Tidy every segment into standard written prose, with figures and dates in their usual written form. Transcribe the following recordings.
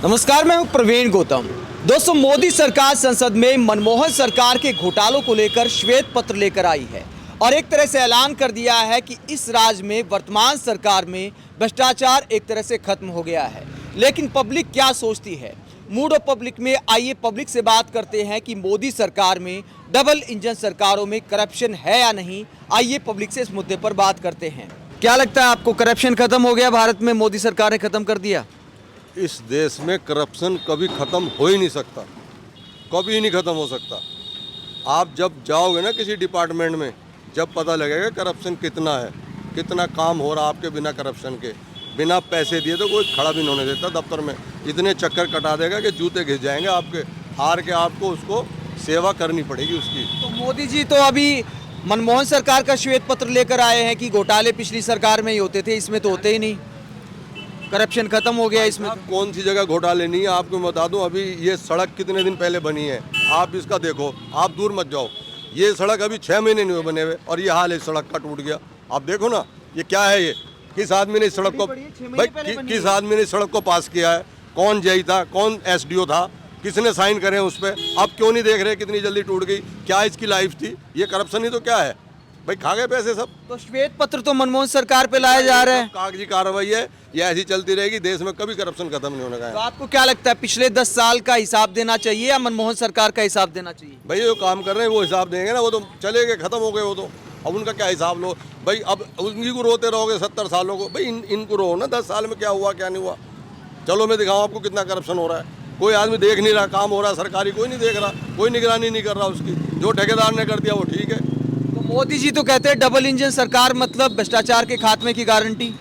नमस्कार, मैं हूं प्रवीण गौतम। दोस्तों, मोदी सरकार संसद में मनमोहन सरकार के घोटालों को लेकर श्वेत पत्र लेकर आई है और एक तरह से ऐलान कर दिया है कि इस राज्य में वर्तमान सरकार में भ्रष्टाचार एक तरह से खत्म हो गया है। लेकिन पब्लिक क्या सोचती है, मूड ऑफ पब्लिक में आइए पब्लिक से बात करते हैं कि मोदी सरकार में, डबल इंजन सरकारों में करप्शन है या नहीं। आइए पब्लिक से इस मुद्दे पर बात करते हैं। क्या लगता है आपको, करप्शन खत्म हो गया भारत में, मोदी सरकार ने खत्म कर दिया? इस देश में करप्शन कभी ख़त्म हो ही नहीं सकता, कभी नहीं ख़त्म हो सकता। आप जब जाओगे ना किसी डिपार्टमेंट में, जब पता लगेगा करप्शन कितना है, कितना काम हो रहा आपके बिना करप्शन के। बिना पैसे दिए तो कोई खड़ा भी नहीं होने देता दफ्तर में। इतने चक्कर कटा देगा कि जूते घिस जाएंगे आपके, हार के आपको उसको सेवा करनी पड़ेगी उसकी। तो मोदी जी तो अभी मनमोहन सरकार का श्वेत पत्र लेकर आए हैं कि घोटाले पिछली सरकार में ही होते थे, इसमें तो होते ही नहीं, करप्शन खत्म हो गया इसमें। आप कौन सी जगह घोटाले नहीं है आपको मैं बता दूं। अभी ये सड़क कितने दिन पहले बनी है, आप इसका देखो, आप दूर मत जाओ। ये सड़क अभी 6 महीने नहीं हुए बने हुए और ये हाल इस सड़क का टूट गया। आप देखो ना, ये क्या है, ये किस आदमी ने इस सड़क को, भाई किस आदमी ने इस सड़क को पास किया है, कौन जेई था, कौन एसडीओ था, किसने साइन करे उस पर? आप क्यों नहीं देख रहे कितनी जल्दी टूट गई? क्या इसकी लाइफ थी? ये करप्शन ही तो क्या है भाई, खा गए पैसे सब। तो श्वेत पत्र तो मनमोहन सरकार पे लाया जा रहा है, कागजी कार्रवाई है, ये ऐसी चलती रहेगी, देश में कभी करप्शन खत्म नहीं होने का है। तो आपको क्या लगता है, पिछले 10 साल का हिसाब देना चाहिए या मनमोहन सरकार का हिसाब देना चाहिए? भाई जो काम कर रहे हैं वो हिसाब देंगे ना, वो तो चले गए, खत्म हो गए वो तो। अब उनका क्या हिसाब लो भाई? अब उनकी को रोते रहोगे 70 सालों को, भाई इनको रो ना 10 साल में क्या हुआ क्या नहीं हुआ। चलो मैं दिखाऊँ आपको कितना करप्शन हो रहा है। कोई आदमी देख नहीं रहा, काम हो रहा है सरकारी, कोई नहीं देख रहा, कोई निगरानी नहीं कर रहा उसकी। जो ठेकेदार ने कर दिया वो ठीक है। तो मोदी जी तो कहते हैं डबल इंजन सरकार मतलब भ्रष्टाचार के खात्मे की गारंटी।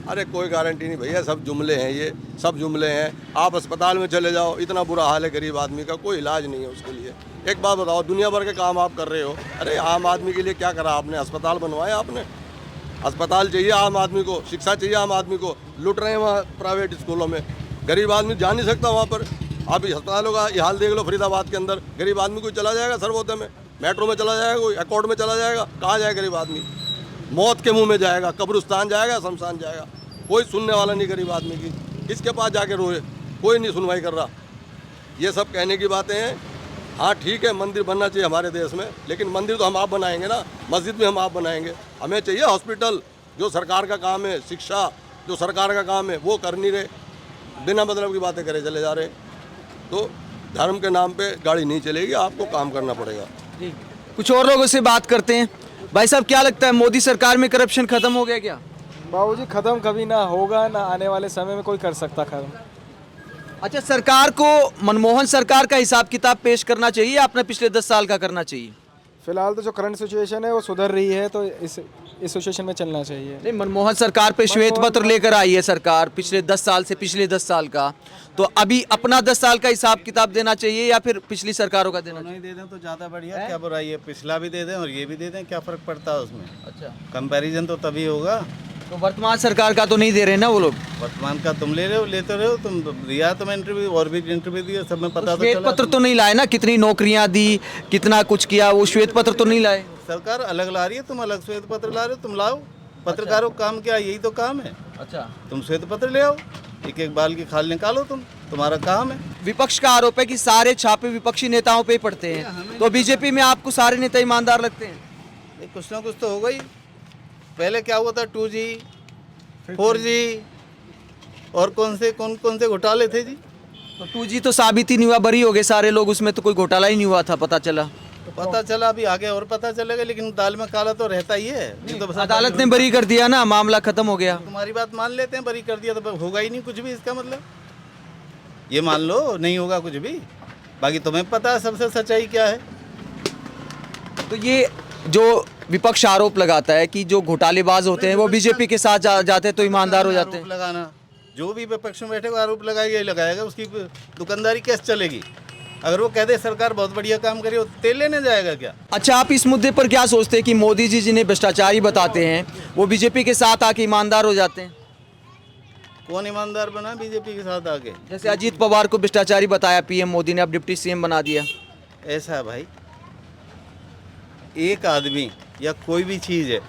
अरे कोई गारंटी नहीं भैया, सब जुमले हैं, ये सब जुमले हैं। आप अस्पताल में चले जाओ, इतना बुरा हाल है गरीब आदमी का, कोई इलाज नहीं है उसके लिए। एक बात बताओ, दुनिया भर के काम आप कर रहे हो, अरे आम आदमी के लिए क्या करा आपने? अस्पताल बनवाया आपने? अस्पताल चाहिए आम आदमी को, शिक्षा चाहिए आम आदमी को। लुट रहे हैं वहाँ प्राइवेट स्कूलों में, गरीब आदमी जा नहीं सकता वहाँ पर। आप अस्पतालों का ये हाल देख लो, फरीदाबाद के अंदर गरीब आदमी कोई चला जाएगा सर्वोदय में, मेट्रो में चला जाएगा, कोई अकॉर्ड में चला जाएगा, कहाँ जाए गरीब आदमी? मौत के मुंह में जाएगा, कब्रिस्तान जाएगा, शमशान जाएगा। कोई सुनने वाला नहीं गरीब आदमी की, किसके पास जाके रोए? कोई नहीं सुनवाई कर रहा। ये सब कहने की बातें हैं। हाँ ठीक है, मंदिर बनना चाहिए हमारे देश में, लेकिन मंदिर तो हम आप बनाएंगे ना, मस्जिद भी हम आप बनाएंगे। हमें चाहिए हॉस्पिटल, जो सरकार का काम है, शिक्षा जो सरकार का काम है वो कर नहीं रहे, बिना मतलब की बातें करे चले जा रहे। तो धर्म के नाम पे गाड़ी नहीं चलेगी, आपको काम करना पड़ेगा। कुछ और लोगों से बात करते हैं। भाई साहब, क्या लगता है, मोदी सरकार में करप्शन खत्म हो गया क्या? बाबूजी, खत्म कभी ना होगा, ना आने वाले समय में कोई कर सकता खत्म। अच्छा, सरकार को मनमोहन सरकार का हिसाब किताब पेश करना चाहिए या अपने पिछले 10 साल का करना चाहिए? फिलहाल तो जो करंट सिचुएशन है वो सुधर रही है, तो इस सिचुएशन में चलना चाहिए। नहीं, मनमोहन सरकार पे श्वेत पत्र लेकर आई है सरकार पिछले 10 साल से, पिछले 10 साल का, तो अभी अपना 10 साल का हिसाब किताब देना चाहिए या फिर पिछली सरकारों का देना चाहिए? नहीं दे दें तो ज़्यादा बढ़िया, क्या बुराई है? पिछला भी दे दें और ये भी दे दें, क्या फ़र्क पड़ता है उसमें? अच्छा, कंपैरिजन तो तभी होगा। तो वर्तमान सरकार का तो नहीं दे रहे ना वो लोग? वर्तमान का तुम ले रहे हो, लेते रहे हो तुम। दिया तुम इंटरव्यू, और भी इंटरव्यू दिया, सब में पता तो श्वेत चला। पत्र तो नहीं लाए ना, कितनी नौकरियां दी, कितना कुछ किया, वो श्वेत पत्र तो नहीं लाए। सरकार अलग ला रही है, तुम अलग श्वेत पत्र ला रहे हो, तुम लाओ। पत्रकारों का काम क्या है? यही तो काम है। अच्छा, तुम श्वेत पत्र ले आओ, एक एक बाल की खाल निकालो, तुम्हारा काम है। विपक्ष का आरोप है कि सारे छापे विपक्षी नेताओं पे ही पड़ते हैं, तो बीजेपी में आपको सारे नेता ईमानदार लगते हैं? कुछ ना कुछ तो होगा ही। पहले क्या हुआ था? 2G 4G और कौन कौन से घोटाले थे जी? तो 2G तो साबित ही नहीं हुआ, बरी हो गए सारे लोग, उसमें तो कोई घोटाला ही नहीं हुआ था, पता चला। तो पता चला, अभी आगे और पता चलेगा, लेकिन दाल में काला तो रहता ही है। ये तो बस अदालत ने बरी कर दिया ना, मामला खत्म हो गया। तुम्हारी बात मान लेते हैं, बरी कर दिया तो होगा ही नहीं कुछ भी, इसका मतलब ये मान लो नहीं होगा कुछ भी। बाकी तुम्हें पता है सबसे सच्चाई क्या है। तो ये जो विपक्ष आरोप लगाता है कि जो घोटालेबाज होते हैं वो बीजेपी के साथ जाते हैं तो ईमानदार हो जाते हैं। आरोप लगाना, जो भी विपक्ष में बैठेगा आरोप लगाएगा ही लगाएगा, उसकी दुकानदारी कैसे चलेगी? अगर वो कह दे सरकार बहुत बढ़िया काम करी, वो तेल लेने जाएगा क्या? अच्छा, आप इस मुद्दे पर क्या सोचते हैं कि मोदी जी जिन्हें भ्रष्टाचारी बताते हैं वो बीजेपी के साथ आके ईमानदार हो जाते हैं? कौन ईमानदार बना बीजेपी के साथ आके? जैसे अजीत पवार को भ्रष्टाचारी बताया पीएम मोदी ने, अब डिप्टी सीएम बना दिया। ऐसा है भाई, एक आदमी या कोई भी चीज़ है,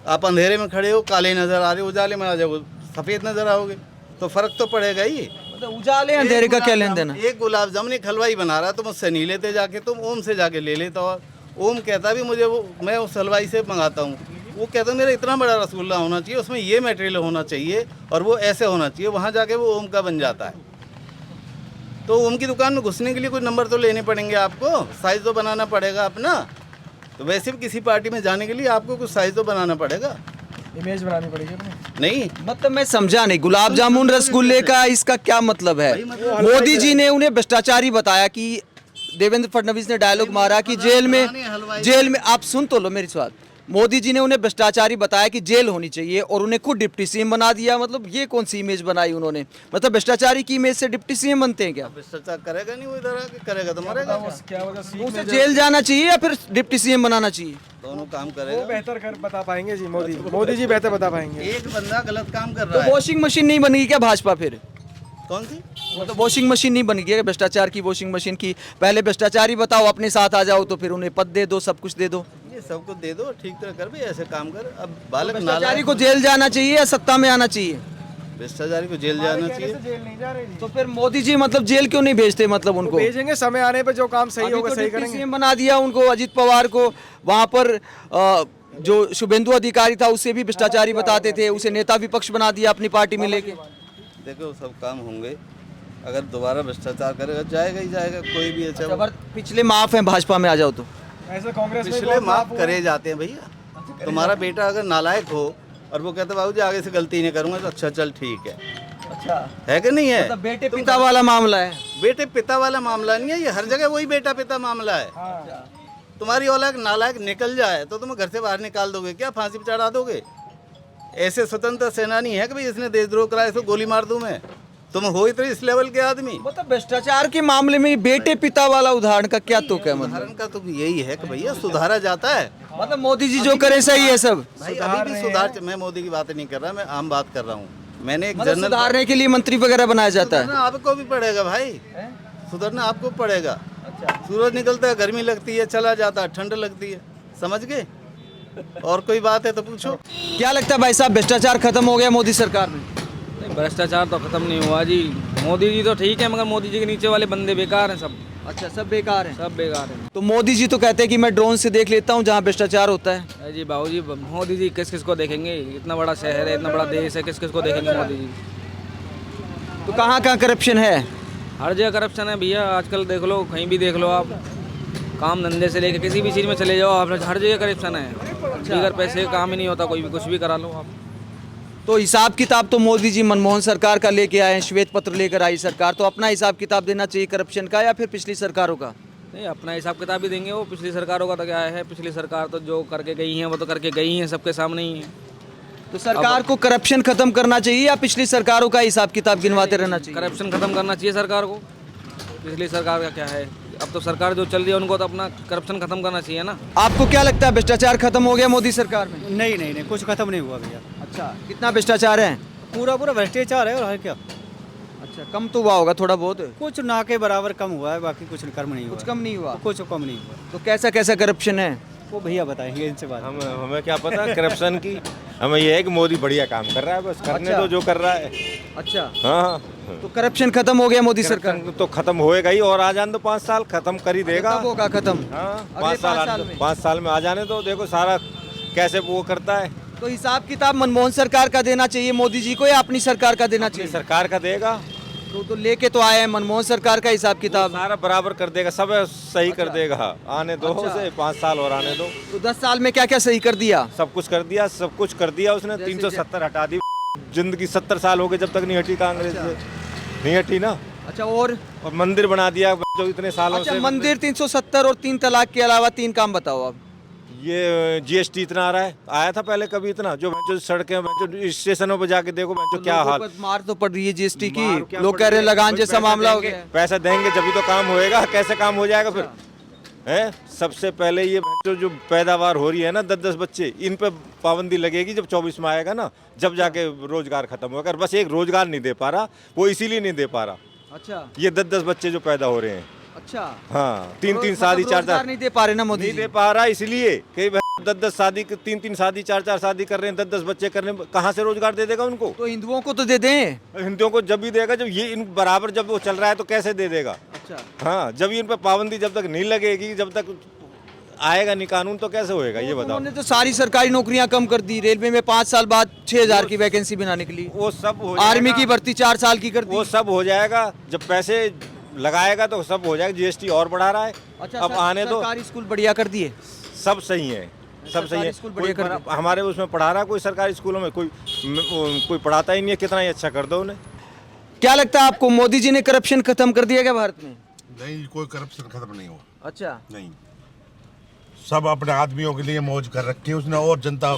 आप अंधेरे में खड़े हो काले नज़र आ रहे हो, उजाले में आ जाओ सफ़ेद नज़र आओगे, तो फ़र्क तो पड़ेगा ही। मतलब उजाले अंधेरे का क्या लेन देन है? एक गुलाब जामुन एक हलवाई बना रहा तुम उससे नहीं लेते जाके, तुम ओम से जाके ले लेता हो। ओम कहता भी मुझे वो, मैं उस हलवाई से मंगाता हूँ, वो कहता मेरा इतना बड़ा रसगुल्ला होना चाहिए, उसमें ये मटेरियल होना चाहिए और वो ऐसे होना चाहिए, वहाँ जाके वो ओम का बन जाता है। तो ओम की दुकान में घुसने के लिए कुछ नंबर तो लेने पड़ेंगे आपको, साइज़ तो बनाना पड़ेगा अपना। तो वैसे भी किसी पार्टी में जाने के लिए आपको कुछ साइज़ तो बनाना पड़ेगा, इमेज बनानी पड़ेगी अपनी। नहीं? मतलब मैं समझा नहीं, गुलाब जामुन रसगुल्ले का इसका क्या मतलब है? मोदी जी ने उन्हें भ्रष्टाचारी बताया कि देवेंद्र फडणवीस ने डायलॉग मारा कि जेल में आप सुन तो लो मेरी बात। मोदी जी ने उन्हें भ्रष्टाचारी बताया कि जेल होनी चाहिए और उन्हें खुद डिप्टी सीएम बना दिया। मतलब ये कौन सी इमेज बनाई उन्होंने? मतलब भ्रष्टाचारी की इमेज से डिप्टी सीएम बनते हैं क्या? भ्रष्टाचार करेगा नहीं वो, इधर आके करेगा तो मरेगा क्या? क्या होगा सीख उसे जेल जाना चाहिए या फिर डिप्टी सीएम बनाना चाहिए? दोनों काम वो करेगा। बेहतर कर बता पाएंगे जी, मोदी जी बेहतर बता पाएंगे। एक बंदा गलत काम कर तो रहा है। वॉशिंग मशीन नहीं बनेगी क्या भाजपा फिर? कौन सी? मतलब वॉशिंग मशीन नहीं बनेगी क्या? भ्रष्टाचार की वॉशिंग मशीन की पहले भ्रष्टाचारी बताओ, अपने साथ आ जाओ, तो फिर उन्हें पद दे दो, सब कुछ दे दो। ये सबको दे दो, ठीक तरह कर भी ऐसे काम कर। अब बालक भ्रष्टाचारी नालायक को जेल जाना चाहिए या सत्ता में आना चाहिए? भ्रष्टाचारी को जेल जाना चाहिए। जेल नहीं जा रहे जी। तो फिर मोदी जी मतलब जेल क्यों नहीं भेजते? मतलब उनको भेजेंगे समय आने पे, जो काम सही अभी होगा तो सही डिप्टी करेंगे। सीएम बना दिया उनको, अजित पवार को। वहां पर जो शुभेंदु अधिकारी था उसे भी भ्रष्टाचारी बताते थे, उसे नेता विपक्ष बना दिया अपनी पार्टी में लेके। देखो सब काम होंगे, अगर दोबारा भ्रष्टाचार करेगा जाएगा ही जाएगा, कोई भी अच्छा। अगर पिछले माफ है, भाजपा में आ जाओ तो ऐसे कांग्रेस में पिछले बहुत माफ हुआ। करे जाते हैं भैया। तुम्हारा बेटा अगर नालायक हो और वो कहता बाबू जी आगे से गलती नहीं करूंगा, तो अच्छा चल ठीक है। अच्छा, है कि नहीं है? मतलब बेटे पिता वाला मामला है। बेटे पिता वाला मामला नहीं है ये, हर जगह वही बेटा पिता मामला है। हाँ। तुम्हारी औलाद नालायक निकल जाए तो तुम घर से बाहर निकाल दोगे क्या? फांसी पे चढ़ा दोगे? ऐसे स्वतंत्र सेनानी है कि भाई इसने देशद्रोह करा, इसको गोली मार दूं मैं? तुम हो इतने इस लेवल के आदमी? मतलब भ्रष्टाचार के मामले में बेटे पिता वाला उदाहरण का क्या तुक है? मतलब उदाहरण का तो यही है कि भैया सुधारा जाता है। मतलब मोदी जी जो करे सही है सब? भाई अभी भी सुधार, मैं मोदी की बात नहीं कर रहा, मैं आम बात कर रहा हूँ। मैंने एक मतलब जनरल, सुधारने के लिए मंत्री वगैरह बनाया जाता है? सुधरना आपको भी पड़ेगा भाई, सुधरना आपको पड़ेगा। सूरज निकलता है, गर्मी लगती है, चला जाता है, ठंड लगती है, समझ गए? और कोई बात है तो पूछो। क्या लगता है भाई साहब, भ्रष्टाचार खत्म हो गया मोदी सरकार में? नहीं, भ्रष्टाचार तो खत्म नहीं हुआ जी। मोदी जी तो ठीक है, मगर मोदी जी के नीचे वाले बंदे बेकार हैं सब। अच्छा, सब बेकार है। सब बेकार हैं। तो मोदी जी तो कहते हैं कि मैं ड्रोन से देख लेता हूँ जहाँ भ्रष्टाचार होता है। अरे जी बाबू जी, मोदी जी किस किस को देखेंगे? इतना बड़ा शहर है, इतना बड़ा देश है, किस किस को देखेंगे मोदी जी? तो कहाँ कहाँ करप्शन है? हर जगह करप्शन है भैया, आजकल देख लो, कहीं भी देख लो आप, काम धंधे से लेकर किसी भी चीज़ में चले जाओ आप, हर जगह करप्शन है। बगैर पैसे का काम ही नहीं होता, कोई भी कुछ भी करा लो आप। तो हिसाब किताब तो मोदी जी मनमोहन सरकार का लेके आए हैं, श्वेत पत्र लेकर आई सरकार, तो अपना हिसाब किताब देना चाहिए करप्शन का या फिर पिछली सरकारों का? नहीं, अपना हिसाब किताब ही देंगे वो। पिछली सरकारों का तो क्या है, पिछली सरकार तो जो करके गई हैं वो तो करके गई हैं, सबके सामने ही है। तो सरकार को करप्शन खत्म करना चाहिए या पिछली सरकारों का हिसाब किताब गिनवाते रहना चाहिए? करप्शन खत्म करना चाहिए सरकार को। पिछली सरकार का क्या है, अब तो सरकार जो चल रही है उनको तो अपना करप्शन खत्म करना चाहिए ना। आपको क्या लगता है, भ्रष्टाचार खत्म हो गया मोदी सरकार में? नहीं नहीं नहीं, कुछ खत्म नहीं हुआ भैया। अच्छा, कितना भ्रष्टाचार है? पूरा पूरा भ्रष्टाचार है, और है क्या? अच्छा, कम तो हुआ होगा थोड़ा बहुत? कुछ ना के बराबर कम हुआ है, बाकी कुछ कम नहीं हुआ। कुछ कम नहीं हुआ? कुछ कम नहीं हुआ। तो कैसा कैसा करप्शन है? वो भैया बताएंगे इनसे बात। हमें क्या पता करप्शन की, हमें ये है कि मोदी बढ़िया काम कर रहा है, बस करने अच्छा। दो जो कर रहा है। अच्छा, हाँ, तो करप्शन खत्म हो गया मोदी सरकार? करप्शन तो खत्म होएगा ही, और आ जाने दो 5 साल, खत्म कर ही देगा। कब होगा खत्म? हाँ, अगले 5 साल 5 साल में? 5 साल में आ जाने दो, देखो सारा कैसे वो करता है। तो हिसाब किताब मनमोहन सरकार का देना चाहिए मोदी जी को या अपनी सरकार का देना अपनी चाहिए? सरकार का देगा, तो लेके तो आए हैं मनमोहन सरकार का हिसाब किताब। सारा बराबर कर देगा, सब सही कर देगा। आने दो अच्छा। उसे 5 साल और आने दो। तो 10 साल में क्या क्या सही कर दिया? सब कुछ कर दिया, सब कुछ कर दिया उसने। जैसे 370 हटा दी। जिंदगी 70 साल हो गए जब तक नहीं हटी कांग्रेस से, नहीं हटी ना। अच्छा, और मंदिर बना दिया जो इतने सालों अच्छा, से। मंदिर 370 और 3 तलाक के अलावा 3 काम बताओ आप। ये जीएसटी इतना आ रहा है, आया था पहले कभी इतना? जो सड़कें, जो स्टेशनों पर जाके देखो जो क्या लोगों हाल। पर मार तो पड़ रही है जीएसटी मार की, क्या लोग पड़ कह रहे रही है? लगान कोई जैसा पैसा मामला हो देंगे- गया है। पैसा देंगे जब तो काम होएगा, कैसे काम हो जाएगा फिर? है सबसे पहले ये जो पैदावार हो रही है ना, 10-10 बच्चे, इन पे पाबंदी लगेगी जब 24 में आएगा ना, जब जाके रोजगार खत्म होगा। बस एक रोजगार नहीं दे पा रहा वो, इसीलिए नहीं दे पा रहा। अच्छा, ये 10-10 बच्चे जो पैदा हो रहे हैं, अच्छा, हाँ, तीन तो तीन मतलब शादी चार रोजगार चार नहीं दे पा रहे ना मोदी नहीं जी? दे पा रहा, इसलिए कि 10-10 शादी, 3-3 शादी, 4-4 शादी कर रहे हैं, 10-10 बच्चे कर रहे हैं, कहाँ से रोजगार दे देगा उनको? तो हिंदुओं को तो दे दें। हिंदुओं को जब भी देगा जब ये इन बराबर जब वो चल रहा है तो कैसे दे देगा? अच्छा, हाँ, जब इन पर पाबंदी जब तक नहीं लगेगी, जब तक आएगा नहीं कानून, तो कैसे होएगा ये बताओ? उन्होंने तो सारी सरकारी नौकरियां कम कर दी, रेलवे में 5 साल बाद 6000 की वैकेंसी बनाने के लिए, वो सब हो आर्मी जाएगा। की भर्ती 4 साल की कर दी। वो सब हो जाएगा, जब पैसे लगाएगा तो सब हो जाएगा। जीएसटी और बढ़ा रहा है। अच्छा, अब आने दो, सरकारी स्कूल बढ़िया कर दिए। सब सही है, सब सही है। स्कूल कोई बढ़िया कर दिए। हमारे उसमें पढ़ा रहा, कोई सरकारी स्कूलों में कोई पढ़ाता ही नहीं है। कितना ही अच्छा कर दो उन्हें। क्या लगता है आपको, मोदी जी ने करप्शन खत्म कर दिया क्या भारत में? नहीं, कोई करप्शन खत्म नहीं हुआ। अच्छा, नहीं, सब अपने आदमियों के लिए मौज कर रखी है उसने, और जनता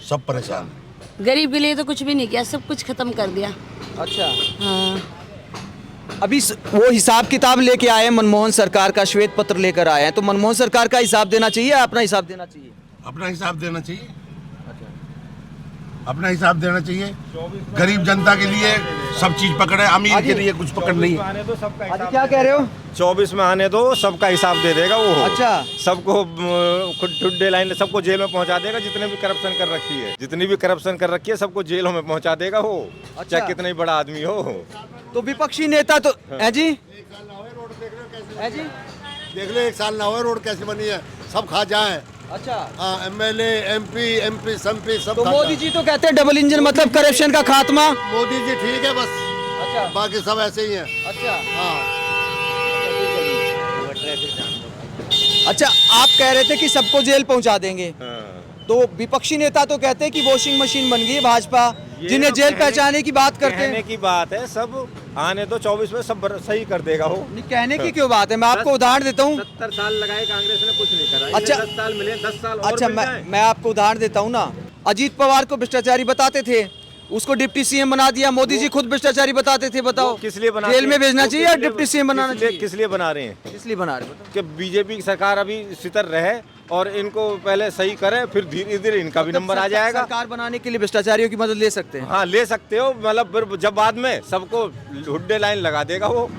सब परेशान है। गरीब के लिए तो कुछ भी नहीं किया, सब कुछ खत्म कर दिया। अच्छा। हाँ। अभी वो हिसाब किताब लेके आए हैं, मनमोहन सरकार का श्वेत पत्र लेकर आए हैं, तो मनमोहन सरकार का हिसाब देना चाहिए या अपना हिसाब देना चाहिए? अपना हिसाब देना चाहिए, अपना हिसाब देना चाहिए। गरीब जनता के लिए सब चीज पकड़े, अमीर के लिए कुछ पकड़ नहीं है। आने दो, सबका आज क्या कह रहे हो? 24 में आने दो, सबका हिसाब दे देगा वो। अच्छा। सबको खुद ठुड्डे लाइन, सबको जेल में पहुंचा देगा। जितने भी करप्शन कर रखी है, जितनी भी करप्शन कर रखी है, सबको जेलों में पहुंचा देगा वो। अच्छा। चाहे कितना ही बड़ा आदमी हो। तो विपक्षी नेता तो है जी, है जी। देख ले, 1 साल ना हुआ रोड कैसी बनी है, सब खा जाए। अच्छा, हाँ, एमएलए, एमपी सब तो मोदी जी तो कहते हैं डबल इंजन मतलब करप्शन का खात्मा। मोदी जी ठीक है बस, अच्छा, बाकी सब ऐसे ही हैं। अच्छा, हाँ, अच्छा। आप कह रहे थे कि सबको जेल पहुंचा देंगे, तो विपक्षी नेता तो कहते हैं कि वॉशिंग मशीन बन गई है भाजपा, जिन्हें तो जेल पहचाने की बात करते कहने हैं। की बात है, सब आने दो 24 में सब सही कर देगा वो। नहीं, कहने की क्यों बात है? मैं आपको उदाहरण देता हूँ। 70 साल लगाए कांग्रेस ने, कुछ नहीं करा। अच्छा। 10 साल मिले, 10 साल और अच्छा, मिल जाएं। मैं आपको उदाहरण देता हूँ ना। अजीत पवार को भ्रष्टाचारी बताते थे, उसको डिप्टी सीएम बना दिया। मोदी जी खुद भ्रष्टाचारी बताते थे। बताओ वो किस लिए बना जेल में भेजना चाहिए या डिप्टी सीएम बनाना चाहिए? किस लिए बना रहे हैं? किस लिए बना रहे हो? कि बीजेपी की सरकार अभी सितर रहे और इनको पहले सही करे, फिर धीरे धीरे इनका भी नंबर आ जाएगा। सरकार बनाने के लिए भ्रष्टाचारियों की मदद ले सकते हैं। हाँ, ले सकते हो। मतलब फिर जब बाद में सबको हुड्डे लाइन लगा देगा वो,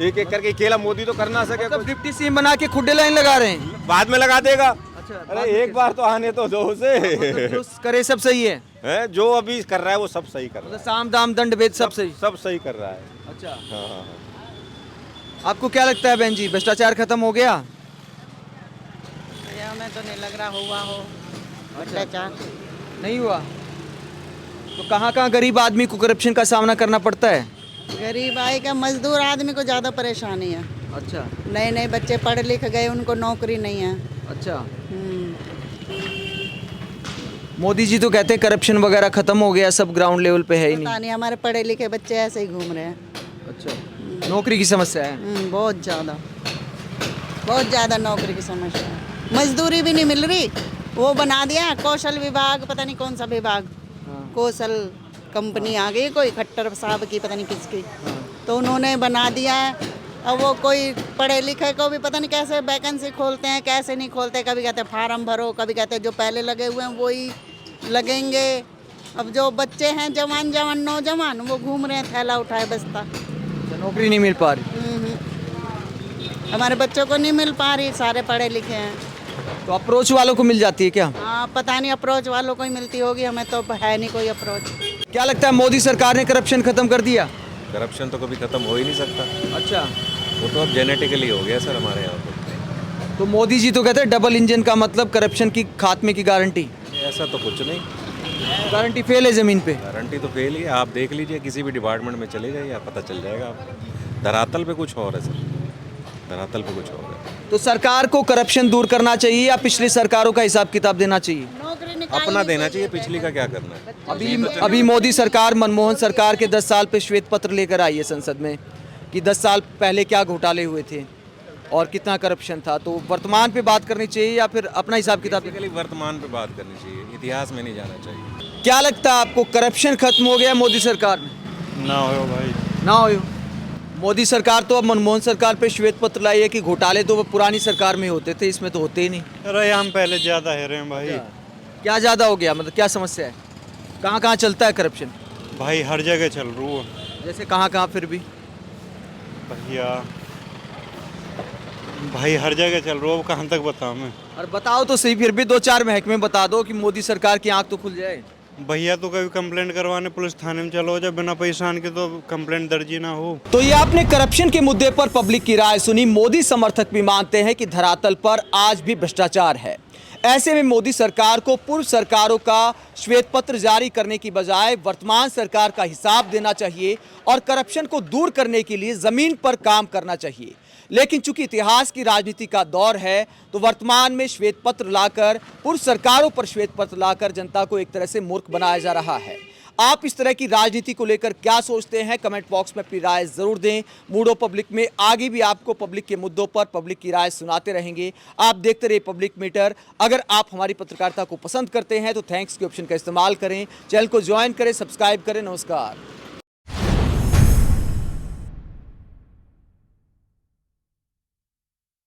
एक एक करके। अकेला मोदी तो कर ना सके मतलब कुछ। डिप्टी सीएम बना के खुड्डे लाइन लगा रहे हैं। बाद में लगा देगा। अच्छा, अरे एक बार तो आने तो दो उसे। जो करे सब सही है। हैं, जो अभी कर रहा है वो सब सही कर रहा मतलब साम दाम दंड भेद सब सही। है, सब सही कर रहा है। अच्छा, हाँ, हाँ, आपको क्या लगता है बहन जी, भ्रष्टाचार खत्म हो गया? हमें तो नहीं लग रहा हुआ हो भ्रष्टाचार। नहीं हुआ तो कहाँ कहाँ गरीब आदमी को करप्शन का सामना करना पड़ता है? गरीब आए का, मजदूर आदमी को ज़्यादा परेशानी है। अच्छा, नए नए बच्चे पढ़ लिख गए, उनको नौकरी नहीं है। अच्छा। हम्म। मोदी जी तो कहते हैं करप्शन वगैरह खत्म हो गया, सब ग्राउंड लेवल पे है ही पता नहीं। नहीं, हमारे पढ़े लिखे बच्चे ऐसे ही घूम रहे हैं। अच्छा, नौकरी की समस्या है। बहुत ज़्यादा नौकरी की समस्या है। मजदूरी भी नहीं मिल रही। वो बना दिया कौशल विभाग, पता नहीं कौन सा विभाग, कौशल कंपनी आ गई कोई खट्टर साहब की, पता नहीं किसकी, तो उन्होंने बना दिया है। अब वो कोई पढ़े लिखे को भी पता नहीं कैसे वैकेंसी खोलते हैं, कैसे नहीं खोलते। कभी कहते हैं फार्म भरो, कभी कहते हैं जो पहले लगे हुए हैं वही लगेंगे। अब जो बच्चे हैं जवान नौजवान, वो घूम रहे हैं थैला उठाए बस्ता। नौकरी नहीं मिल पा रही। हमारे बच्चों को नहीं मिल पा रही, सारे पढ़े लिखे हैं। तो अप्रोच वालों को मिल जाती है क्या? हाँ, पता नहीं, अप्रोच वालों को ही मिलती होगी, हमें तो है नहीं कोई अप्रोच। क्या लगता है मोदी सरकार ने करप्शन खत्म कर दिया? करप्शन तो कभी खत्म हो ही नहीं सकता। अच्छा, वो तो अब जेनेटिकली हो गया सर हमारे यहाँ पे। तो मोदी जी तो कहते हैं डबल इंजन का मतलब करप्शन की खात्मे की गारंटी। ऐसा तो कुछ नहीं, गारंटी फेल है जमीन पे। गारंटी तो फेल ही है। आप देख लीजिए, किसी भी डिपार्टमेंट में चले जाइए, आप पता चल जाएगा आपको। धरातल पे कुछ और है सर, धरातल पे कुछ और है। तो सरकार को करप्शन दूर करना चाहिए या पिछली सरकारों का हिसाब किताब देना चाहिए? अपना देना चाहिए, पिछली का क्या करना है। अभी मोदी सरकार, मनमोहन सरकार के 10 साल पे श्वेत पत्र लेकर आई है संसद में कि 10 साल पहले क्या घोटाले हुए थे और कितना करप्शन था। तो वर्तमान पे बात करनी चाहिए या फिर अपना हिसाब किताब? वर्तमान पे बात करनी चाहिए, इतिहास में नहीं जाना चाहिए। क्या लगता है आपको, करप्शन खत्म हो गया मोदी सरकार में? ना हो भाई, ना हो। मोदी सरकार तो अब मनमोहन सरकार पे श्वेत पत्र लाई है कि घोटाले तो वो पुरानी सरकार में होते थे, इसमें तो होते ही नहीं। अरे हम पहले ज़्यादा है रहे हैं भाई। क्या ज़्यादा हो गया, मतलब क्या समस्या है? कहाँ कहाँ चलता है करप्शन? भाई हर जगह चल रहा है। जैसे कहाँ कहाँ फिर भी? भैया भाई हर जगह चल रहा हो, कहाँ तक बताऊँ मैं। और बताओ तो सही, फिर भी 2-4 महकमे बता दो कि मोदी सरकार की आंख तो खुल जाए। भैया तो कभी कंप्लेंट करवाने पुलिस थाने में चलो, जब बिना परेशान के तो कंप्लेंट दर्ज ही ना हो। तो ये आपने करप्शन के मुद्दे पर पब्लिक की राय सुनी। मोदी समर्थक भी मानते हैं कि धरातल पर आज भी भ्रष्टाचार है। ऐसे में मोदी सरकार को पूर्व सरकारों का श्वेत पत्र जारी करने की बजाय वर्तमान सरकार का हिसाब देना चाहिए और करप्शन को दूर करने के लिए जमीन पर काम करना चाहिए। लेकिन चूंकि इतिहास की राजनीति का दौर है, तो वर्तमान में श्वेत पत्र लाकर, पूर्व सरकारों पर श्वेत पत्र लाकर जनता को एक तरह से मूर्ख बनाया जा रहा है। आप इस तरह की राजनीति को लेकर क्या सोचते हैं? कमेंट बॉक्स में अपनी राय जरूर दें। मूड ऑफ पब्लिक में आगे भी आपको पब्लिक के मुद्दों पर पब्लिक की राय सुनाते रहेंगे। आप देखते रहिए पब्लिक मीटर। अगर आप हमारी पत्रकारिता को पसंद करते हैं तो थैंक्स के ऑप्शन का इस्तेमाल करें, चैनल को ज्वाइन करें, सब्सक्राइब करें। नमस्कार।